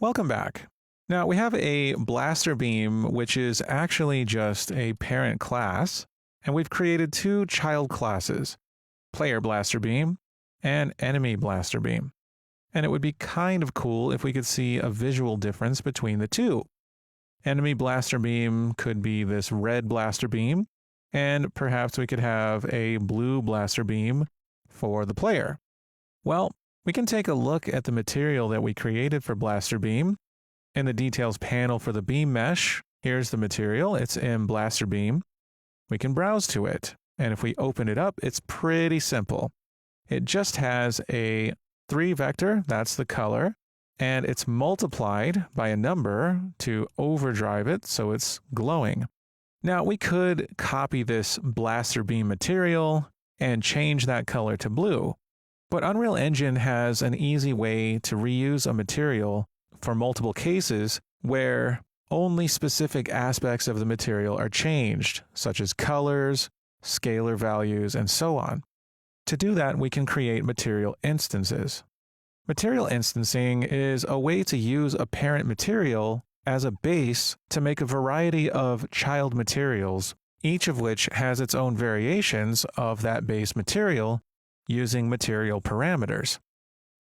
Welcome back. Now we have a blaster beam, which is actually just a parent class, and we've created two child classes, player blaster beam and enemy blaster beam. And it would be kind of cool if we could see a visual difference between the two. Enemy blaster beam could be this red blaster beam, and perhaps we could have a blue blaster beam for the player. Well, we can take a look at the material that we created for blaster beam. In the details panel for the beam mesh, here's the material. It's in blaster beam. We can browse to it, and if we open it up, it's pretty simple. It just has a 3 vector, that's the color, and it's multiplied by a number to overdrive it so it's glowing. Now we could copy this blaster beam material and change that color to blue. But Unreal Engine has an easy way to reuse a material for multiple cases where only specific aspects of the material are changed, such as colors, scalar values, and so on. To do that, we can create material instances. Material instancing is a way to use a parent material as a base to make a variety of child materials, each of which has its own variations of that base material using material parameters.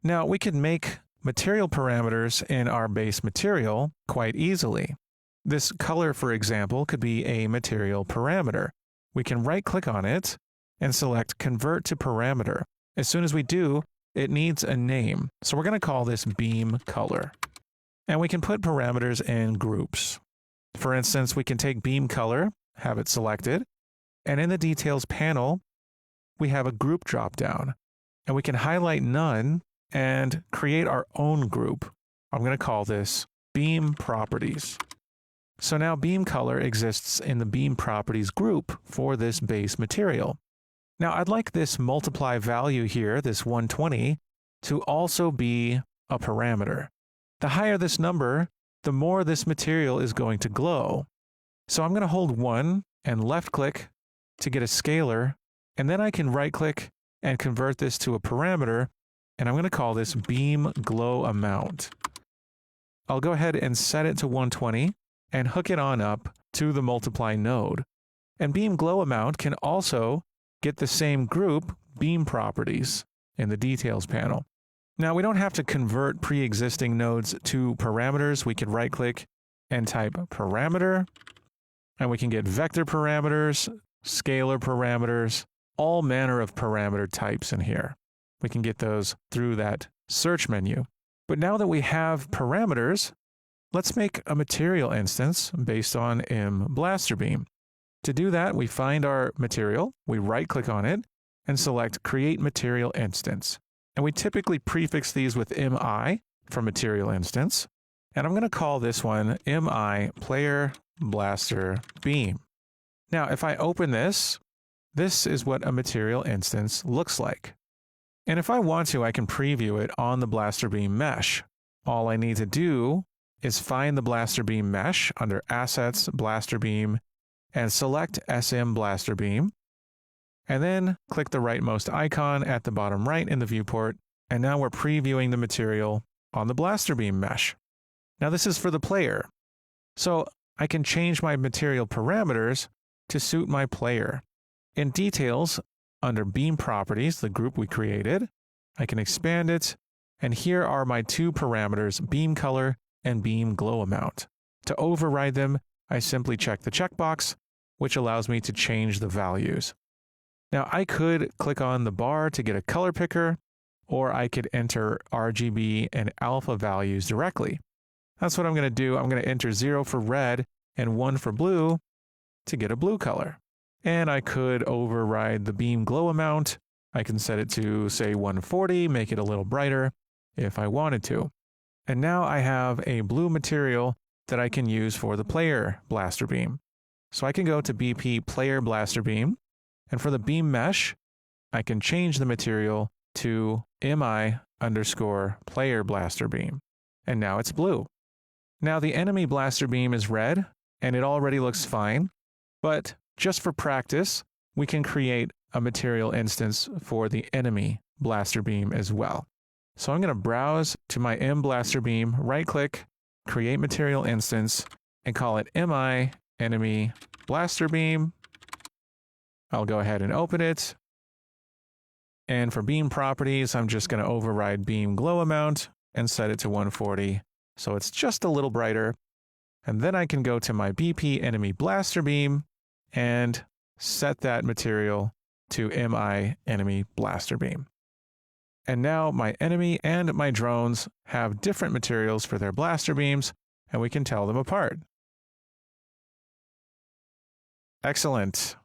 Now, we can make material parameters in our base material quite easily. This color, for example, could be a material parameter. We can right-click on it and select Convert to Parameter. As soon as we do, it needs a name. So we're going to call this beam color. And we can put parameters in groups. For instance, we can take beam color, have it selected, and in the details panel, we have a group dropdown, and we can highlight none and create our own group. I'm going to call this beam properties. So now beam color exists in the beam properties group for this base material. Now I'd like this multiply value here, this 120, to also be a parameter. The higher this number, the more this material is going to glow. So I'm going to hold 1 and left click to get a scalar, and then I can right click and convert this to a parameter, and I'm going to call this beam glow amount. I'll go ahead and set it to 120 and hook it on up to the multiply node. And beam glow amount can also get the same group beam properties in the details panel. Now we don't have to convert pre-existing nodes to parameters. We can right click and type parameter, and we can get vector parameters, scalar parameters, all manner of parameter types in here. We can get those through that search menu. But now that we have parameters, let's make a material instance based on blaster beam. To do that, we find our material, we right-click on it, and select Create Material Instance. And we typically prefix these with MI for material instance. And I'm going to call this one MI Player Blaster Beam. Now, if I open this, this is what a material instance looks like. And if I want to, I can preview it on the blaster beam mesh. All I need to do is find the blaster beam mesh under Assets, Blaster Beam, and select SM Blaster Beam. And then click the rightmost icon at the bottom right in the viewport. And now we're previewing the material on the blaster beam mesh. Now this is for the player. So I can change my material parameters to suit my player. In details, under beam properties, the group we created, I can expand it, and here are my two parameters, beam color and beam glow amount. To override them, I simply check the checkbox, which allows me to change the values. Now I could click on the bar to get a color picker, or I could enter RGB and alpha values directly. That's what I'm going to do. I'm going to enter 0 for red and 1 for blue to get a blue color. And I could override the beam glow amount. I can set it to, say, 140, make it a little brighter if I wanted to. And now I have a blue material that I can use for the player blaster beam. So I can go to BP Player Blaster Beam, and for the beam mesh, I can change the material to MI_Player Blaster Beam. And now it's blue. Now the enemy blaster beam is red, and it already looks fine, but just for practice, we can create a material instance for the enemy blaster beam as well. So I'm going to browse to my blaster beam, right-click, create material instance, and call it MI enemy blaster beam. I'll go ahead and open it. And for beam properties, I'm just going to override beam glow amount and set it to 140. So it's just a little brighter. And then I can go to my BP enemy blaster beam and set that material to MI enemy blaster beam. And now my enemy and my drones have different materials for their blaster beams, and we can tell them apart. Excellent.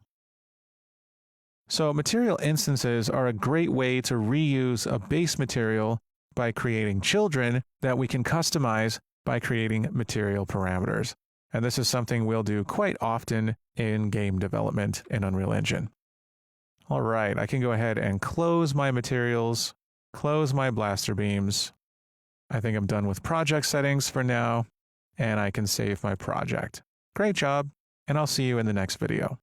So material instances are a great way to reuse a base material by creating children that we can customize by creating material parameters. And this is something we'll do quite often in game development in Unreal Engine. All right, I can go ahead and close my materials, close my blaster beams. I think I'm done with project settings for now, and I can save my project. Great job, and I'll see you in the next video.